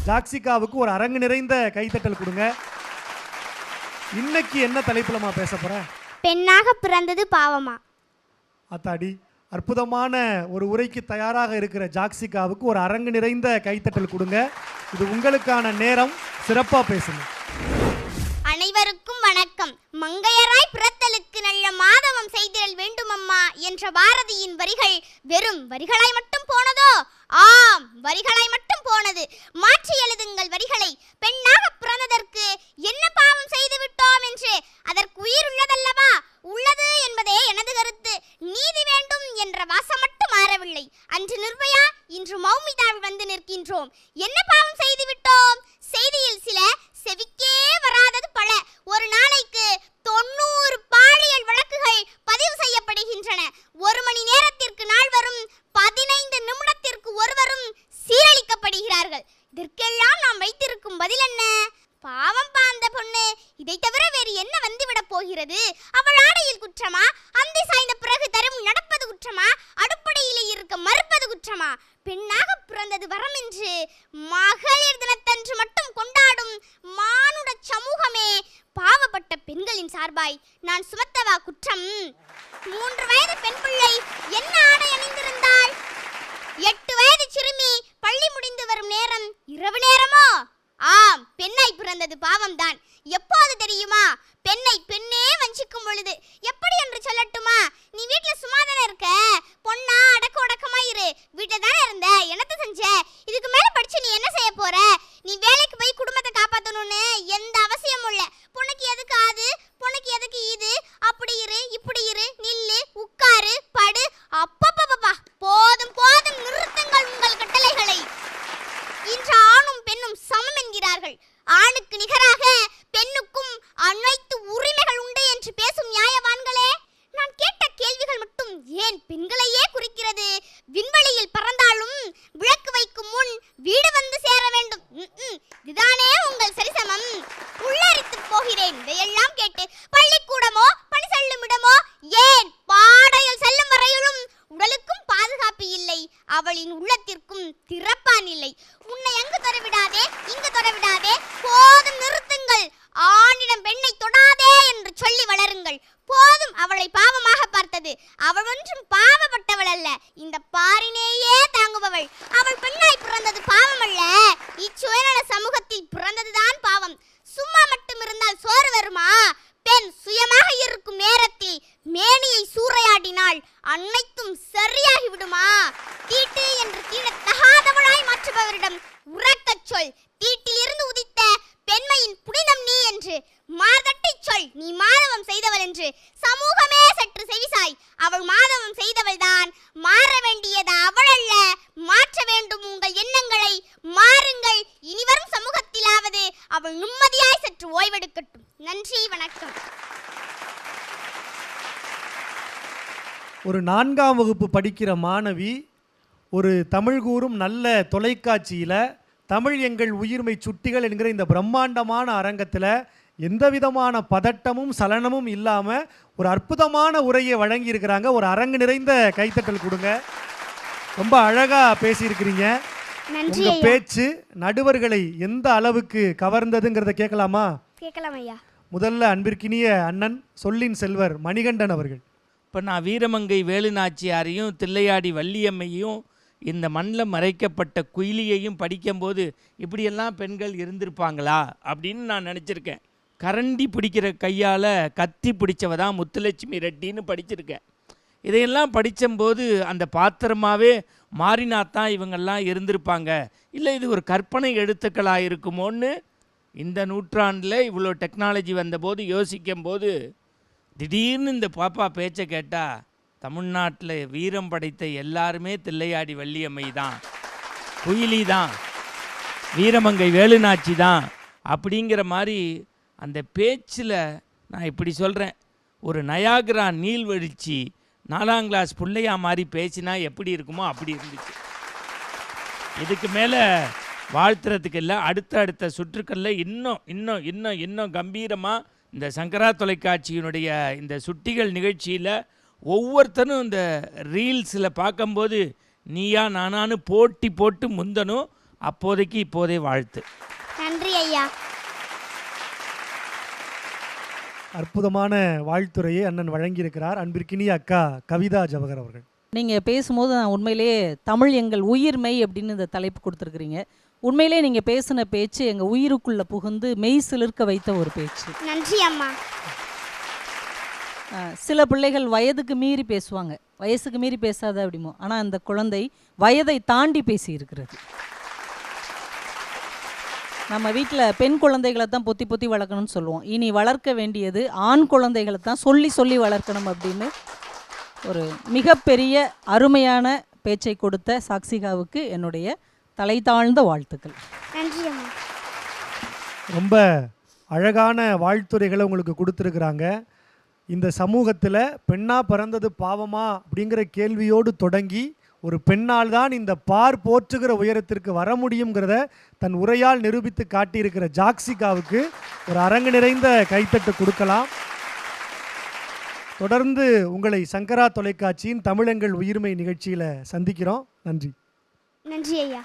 ஜாக்சிகாவுக்கு ஒரு அரங்கு நிறைந்த கைத்தட்டல் கொடுங்க. இன்னைக்கு என்ன தலைப்புலமா பேச போற? பெண்ணாக பிறந்தது பாவமா? அத்தாடி, அற்புதமான ஒரு உரைக்கு தயாராக இருக்கிற ஜாக்சிகாவுக்கு ஒரு அரங்கு நிறைந்த கைத்தட்டல் கொடுங்க. இது உங்களுக்கான நேரம், சிறப்பா பேசுங்க. அனைவருக்கும் வணக்கம். மங்கையராய் பிறத்தலுக்கு நல்ல மாதவம் செய்திடல் வேண்டுமம்மா என்ற பாரதியின் வரிகள் வெறும் வரிகளாய் மட்டும் போனதோ? ஆம், வரிகளாய் மட்டும் போனது. மாற்றி எழுதுங்கள் வரிகளை. பெண்ணாக பிறந்ததற்கு என்ன பாவம் செய்து விட்டோம் என்று. அதற்கு உயிர் உள்ளதல்லவா? உள்ளது என்பதே எனது கருத்து. நீதி வேண்டும் என்ற வாசம் மட்டும் மாறவில்லை. அன்று நிர்பயா, இன்று மௌமிதாவில் வந்து நிற்கின்றோம். என்ன பாவம் செய்து விட்டோம்? செய்தியில் சில செவிக்கே வராதது பல. ஒரு நாளைக்கு 90 பாலியல் வழக்குகள் பதிவு செய்யப்படுகின்றன. 1 மணி நேரத்திற்கு நால்வரும், 15 நிமிடத்திற்கு ஒருவரும் சீரழிக்கப்படுகிறார்கள். இதற்கெல்லாம் நாம் வைத்திருக்கும் பதில் என்ன? பாவம் பாந்த பொண்ணு, இதை தவிர வேறு என்ன வந்துவிடப் போகிறது? அவள் ஆடையில் குற்றமா? அந்தி சாய்ந்த பிறகு தரும் நடப்பது குற்றமா? அடுப்படையிலே இருக்க மறுப்பது குற்றமா? பெண்ணாக பிறந்தது வரம் என்று மகளிர் தினத்தன்று மட்டும் கொண்டாடும் மானுட சமூகமே, பாவப்பட்ட பெண்களின் சார்பாய் நான் சுமத்தவா குற்றம்? 3 வயது பெண் பிள்ளை என்ன ஆடை அணிந்திருந்தாள்? 8 வயது சிறுமி பள்ளி முடிந்து வரும் நேரம் இரவு நேரமோ? ஆம், பெண்ணாய் பிறந்தது பாவம்தான். எப்போது தெரியுமா? பெண்ணை பெண்ணே வஞ்சிக்கும் பொழுது. எப்படி என்று சொல்லட்டுமா? நீ வீட்டுல சும்மாதானே இருக்க, பொண்ணா அடக்க உடக்கமா இரு. வீட்டுல தானே இருந்த, என்னத்த செஞ்ச? இதுக்கு மேல படிச்சு நீ என்ன செய்ய போற? நீ வேலைக்கு போய் குடும்பத்தை காப்பாத்தணும்னு எந்த அவசியமும் இல்ல. பொண்ணுக்கு எதுக்கு அது, பொண்ணுக்கு எதுக்கு இது? அப்படி இரு, இப்படி இரு, நில்லு, உட்காரு, படு. அப்பப்பப்பா, போதும் போதும், நிறுத்துங்கள் உங்கள் கட்டளைகளை. இன்று ஆணும் பெண்ணும் சமம் என்கிறார்கள். ஆணுக்கு நிகராக பெண்ணுக்கும் அனைத்து உரிமைகள் உண்டு என்று பேசும் நியாயவான்களே, நான் கேட்ட கேள்விகள் மட்டும் ஏன் பெண்களையே குறிக்கிறது? விண்வெளியில் பறந்தாலும் விளக்கு வைக்கும் முன் வீடு வந்து சேர வேண்டும். இதுதானே உங்கள் சரிசமம்? உள்ளரித்து போகிறேன் இதையெல்லாம் கேட்டு. பள்ளிக்கூடமோ பணி செல்லும் இடமோ, ஏன் பாடையில் செல்லும் வரையிலும் உடலுக்கும் பாதுகாப்பு இல்லை, அவளின் உள்ளத்திற்கும் திறப்பான் இல்லை. உன்னை அங்கு தொடவிடாதே, இங்கு தொடவிடாதே, போதும் நிறுத்துங்கள். ஆணிடம் பெண்ணை தொடாதே என்று சொல்லி வளருங்கள். போதும் அவளை பாவமாக பார்த்தது. அவள் ஒன்றும் பாவப்பட்டவள் அல்ல, இந்த பாரினேயே தாங்குபவள். அவள் பெண்ணாய் பிறந்தது பாவம் அல்ல, இச்சுயநல சமூகத்தில் பிறந்ததுதான் பாவம். சும்மா மட்டும் இருந்தால் சோறு வருமா? பெண் சுயமாக இருக்கும் நேரத்தில் மேனியை சூறையாடினால் அனைத்தும் சரியாகி விடுமா? தீட்டு என்று தீண்டத்தகாதவளாய் மாற்றுபவரிடம் உறக்கச் சொல், தீட்டில் இருந்து உதித்த பெண்மையின் புனிதம் நீ என்று. மாதட்டை சொல், நீ மாதவம் செய்தவள் என்று. சமூகமே சற்று செவிசாய், அவள் மாதவம் செய்தவள் தான். மாற வேண்டியது அவள் அல்ல, மாற்ற வேண்டும் உங்கள் எண்ணங்களை. மாறுங்கள். இனிவரும் சமூகத்திலாவது அவள் நிம்மதியாய் சற்று ஓய்வெடுக்கட்டும். நன்றி, வணக்கம். ஒரு 4ஆம் வகுப்பு படிக்கிற மாணவி ஒரு தமிழ் கூறும் நல்ல தொலைக்காட்சியில் தமிழ் எங்கள் உயிர்மை சுட்டிகள் என்கிற இந்த பிரம்மாண்டமான அரங்கத்தில் எந்த விதமான பதட்டமும் சலனமும் இல்லாமல் ஒரு அற்புதமான உரையை வழங்கியிருக்கிறாங்க. ஒரு அரங்கு நிறைந்த கைத்தட்டல் கொடுங்க. ரொம்ப அழகாக பேசியிருக்கிறீங்க. உங்கள் பேச்சு நடுவர்களை எந்த அளவுக்கு கவர்ந்ததுங்கிறத கேட்கலாமா? கேட்கலாம் ஐயா. முதல்ல அன்பிற்கினிய அண்ணன் சொல்லின் செல்வர் மணிகண்டன் அவர்கள். இப்போ நான் வீரமங்கை வேலுநாச்சியாரையும் தில்லையாடி வள்ளியம்மையும் இந்த மண்ணில் மறைக்கப்பட்ட குயிலியையும் படிக்கும்போது இப்படியெல்லாம் பெண்கள் இருந்திருப்பாங்களா அப்படின்னு நான் நினச்சிருக்கேன். கரண்டி பிடிக்கிற கையால் கத்தி பிடிச்சவ தான் முத்துலட்சுமி ரெட்டின்னு படிச்சிருக்கேன். இதையெல்லாம் படித்தம்போது அந்த பாத்திரமாகவே மாறினாத்தான் இவங்கெல்லாம் இருந்திருப்பாங்க, இல்லை இது ஒரு கற்பனை எழுத்துக்களாக இருக்குமோன்னு இந்த நூற்றாண்டில் இவ்வளோ டெக்னாலஜி வந்தபோது யோசிக்கும்போது திடீர்னு இந்த பாப்பா பேச்சை கேட்டால் தமிழ்நாட்டில் வீரம் படைத்த எல்லாருமே தில்லையாடி வள்ளியம்மை தான், குயிலி தான், வீரமங்கை வேலுநாச்சி தான் அப்படிங்கிற மாதிரி அந்த பேச்சில் நான் இப்படி சொல்கிறேன். ஒரு நயாகரா நீர்வீழ்ச்சி 4ஆம் கிளாஸ் பிள்ளையா மாதிரி பேசினா எப்படி இருக்குமோ அப்படி இருந்துச்சு. இதுக்கு மேலே வாழ்த்துறதுக்கு இல்லை, அடுத்த சுற்றுக்களில் இன்னும் இன்னும் இன்னும் இன்னும் கம்பீரமாக இந்த சங்கரா தொலைக்காட்சியினுடைய இந்த சுட்டிகள் நிகழ்ச்சியில் ஒவ்வொருத்தனும் இந்த ரீல்ஸில் பார்க்கும்போது நீயா நானான்னு போட்டி போட்டு முந்தனும். அப்போதைக்கு இப்போதே வாழ்த்து. நன்றி ஐயா. அற்புதமான வாழ்த்துரையை அண்ணன் வழங்கியிருக்கிறார். அன்பிற்கினிய அக்கா கவிதா ஜவஹர் அவர்கள். நீங்கள் பேசும்போது நான் உண்மையிலேயே தமிழ் எங்கள் உயிர்மை அப்படின்னு இந்த தலைப்பு கொடுத்துருக்குறீங்க. உண்மையிலே நீங்கள் பேசின பேச்சு எங்கள் உயிருக்குள்ளே புகுந்து மெய் சிலிர்க்க வைத்த ஒரு பேச்சு. நன்றி அம்மா. சில பிள்ளைகள் வயதுக்கு மீறி பேசுவாங்க, வயசுக்கு மீறி பேசாத அப்படிமோ, ஆனால் அந்த குழந்தை வயதை தாண்டி பேசி இருக்கிறது. நம்ம வீட்டில் பெண் குழந்தைகளை தான் பொத்தி பொத்தி வளர்க்கணும்னு சொல்லுவோம். இனி வளர்க்க வேண்டியது ஆண் குழந்தைகளை தான் சொல்லி சொல்லி வளர்க்கணும் அப்படின்னு ஒரு மிகப்பெரிய அருமையான பேச்சை கொடுத்த சாக்சிகாவுக்கு என்னுடைய தலை தாழ்ந்த வாழ்த்துக்கள். நன்றி அம்மா. ரொம்ப அழகான வாழ்த்துரைகளை உங்களுக்கு கொடுத்துருக்குறாங்க. இந்த சமூகத்தில் பெண்ணாக பிறந்தது பாவமா அப்படிங்கிற கேள்வியோடு தொடங்கி ஒரு பெண்ணால் தான் இந்த பார் போற்றுகிற உயரத்திற்கு வர முடியுங்கிறத தன் உரையால் நிரூபித்து காட்டியிருக்கிற ஜாக்சிகாவுக்கு ஒரு அரங்கு நிறைந்த கைத்தட்டு கொடுக்கலாம். தொடர்ந்து உங்களை சங்கரா தொலைக்காட்சியின் தமிழெங்கள் உயிர்மை நிகழ்ச்சியில் சந்திக்கிறோம். நன்றி. நன்றி ஐயா.